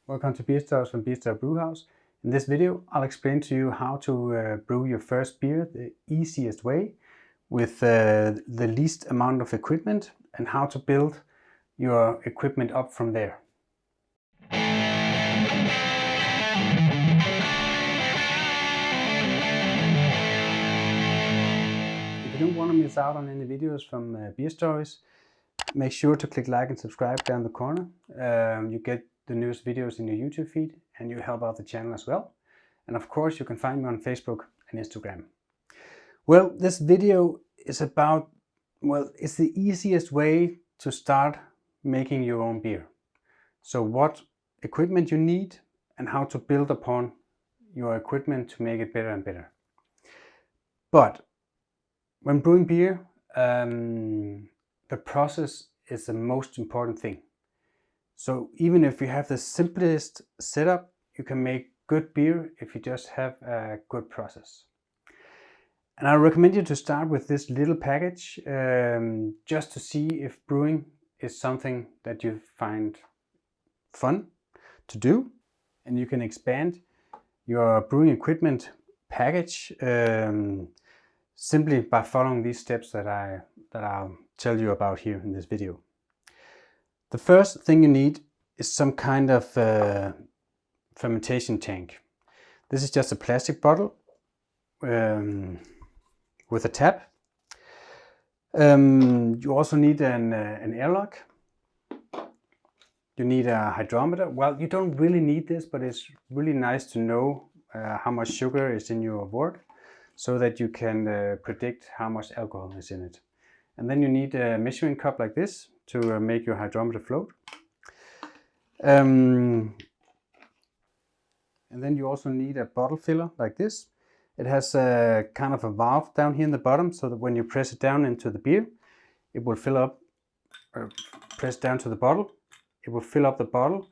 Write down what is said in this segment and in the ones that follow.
Welcome to Beerstories from Beerstory Brewhouse. In this video I'll explain to you how to brew your first beer the easiest way with the least amount of equipment and how to build your equipment up from there. If you don't want to miss out on any videos from Beerstories, make sure to click like and subscribe down the corner. You get the newest videos in your YouTube feed and you help out the channel as well. And of course you can find me on Facebook and Instagram. Well, this video is about, it's the easiest way to start making your own beer. So what equipment you need and how to build upon your equipment to make it better and better. But when brewing beer, the process is the most important thing. So even if you have the simplest setup, you can make good beer if you just have a good process. And I recommend you to start with this little package just to see if brewing is something that you find fun to do. And you can expand your brewing equipment package simply by following these steps that I'll tell you about here in this video. The first thing you need is some kind of fermentation tank. This is just a plastic bottle with a tap. You also need an airlock. You need a hydrometer. Well, you don't really need this, but it's really nice to know how much sugar is in your wort so that you can predict how much alcohol is in it. And then you need a measuring cup like this to make your hydrometer float. And then you also need a bottle filler like this. It has a kind of a valve down here in the bottom so that when you press it down into the beer, it will fill up, or press down to the bottle, it will fill up the bottle.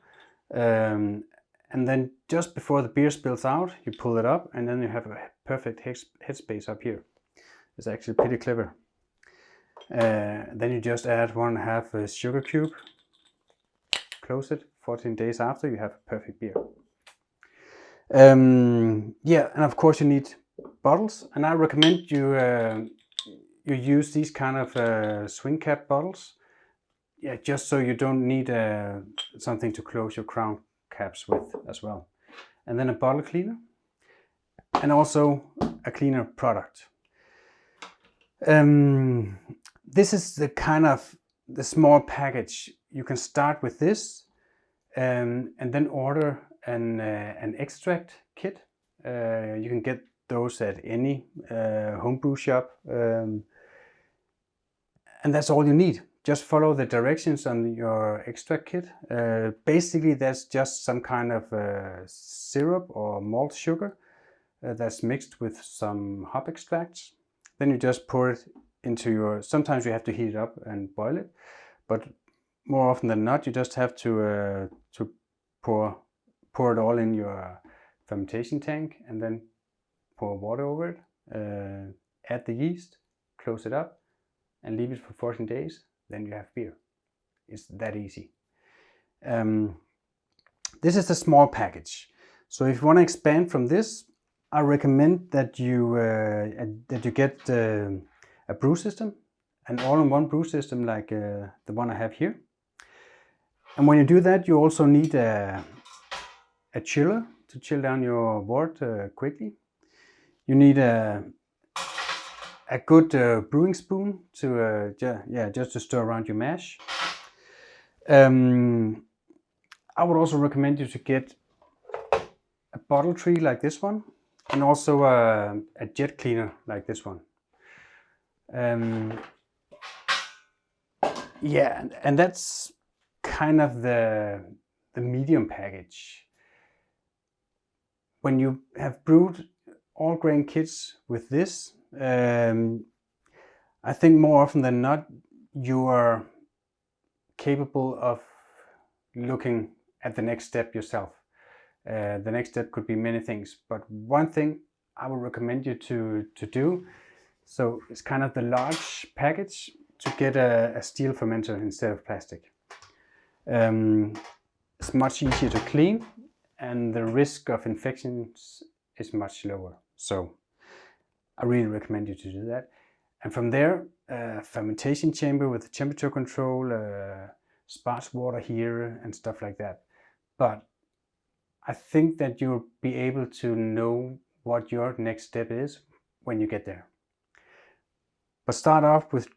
And then just before the beer spills out, you pull it up and then you have a perfect headspace up here. It's actually pretty clever. Then you just add 1.5 sugar cube, close it. 14 days after you have a perfect beer. Yeah, and of course you need bottles, and I recommend you you use these kind of swing cap bottles. Yeah, just so you don't need something to close your crown caps with as well. And then a bottle cleaner, and also a cleaner product. This is the kind of the small package. You can start with this and then order an extract kit. You can get those at any homebrew shop, and that's all you need. Just follow the directions on your extract kit. Basically that's just some kind of syrup or malt sugar that's mixed with some hop extracts. Then you just pour it into your, sometimes you have to heat it up and boil it, but more often than not you just have to pour it all in your fermentation tank and then pour water over it, add the yeast, close it up and leave it for 14 days, then you have beer. It's that easy. This is a small package, so if you want to expand from this, I recommend that you get a brew system, an all-in-one brew system like the one I have here. And when you do that, you also need a chiller to chill down your wort quickly. You need a good brewing spoon to just to stir around your mash. I would also recommend you to get a bottle tree like this one, and also a jet cleaner like this one. Yeah, and that's kind of the medium package. When you have brewed all grain kits with this, I think more often than not you are capable of looking at the next step yourself. The next step could be many things, but one thing I would recommend you to do, so it's kind of the large package, to get a steel fermenter instead of plastic. It's much easier to clean and the risk of infections is much lower. So I really recommend you to do that. And from there, fermentation chamber with the temperature control, sparse water here and stuff like that. But I think that you'll be able to know what your next step is when you get there. But start off with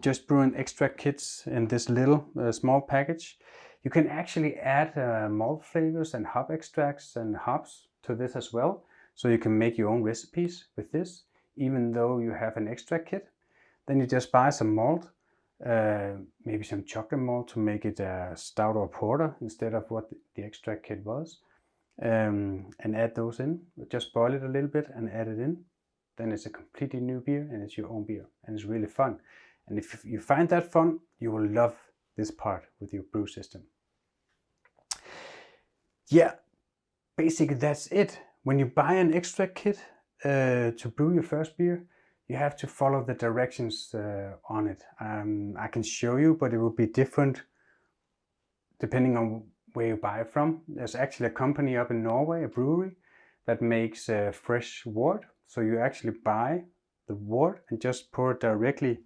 just brewing extract kits in this little small package. You can actually add malt flavors and hop extracts and hops to this as well. So you can make your own recipes with this, even though you have an extract kit. Then you just buy some malt, maybe some chocolate malt to make it a stout or porter instead of what the extract kit was. And add those in. Just boil it a little bit and add it in. Then it's a completely new beer and it's your own beer and it's really fun. And if you find that fun, you will love this part with your brew system. Yeah, basically that's it. When you buy an extract kit to brew your first beer, you have to follow the directions on it. I can show you, but it will be different depending on where you buy it from. There's actually a company up in Norway, a brewery, that makes fresh wort. So you actually buy the wort and just pour it directly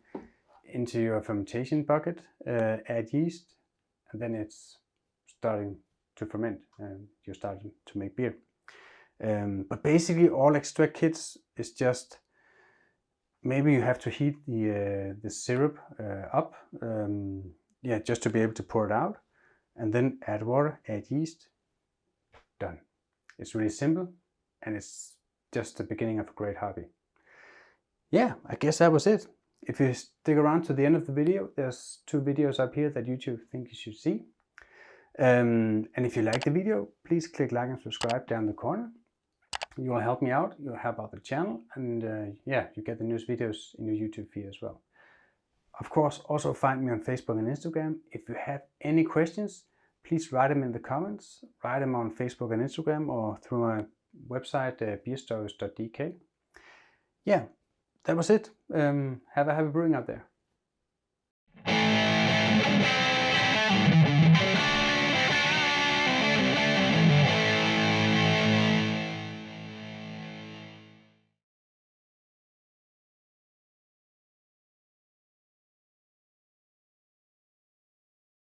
into your fermentation bucket, add yeast, and then it's starting to ferment and you're starting to make beer. But basically all extract kits is just, maybe you have to heat the syrup up, yeah, just to be able to pour it out, and then add water, add yeast, done. It's really simple and it's just the beginning of a great hobby. Yeah, I guess that was it. If you stick around to the end of the video, there's 2 videos up here that YouTube think you should see. And if you like the video, please click like and subscribe down the corner. You will help me out, you'll help out the channel, and yeah, you get the newest videos in your YouTube feed as well. Of course, also find me on Facebook and Instagram. If you have any questions, please write them in the comments. Write them on Facebook and Instagram or through my website, beerstories.dk. Yeah, that was it. Have a happy brewing out there.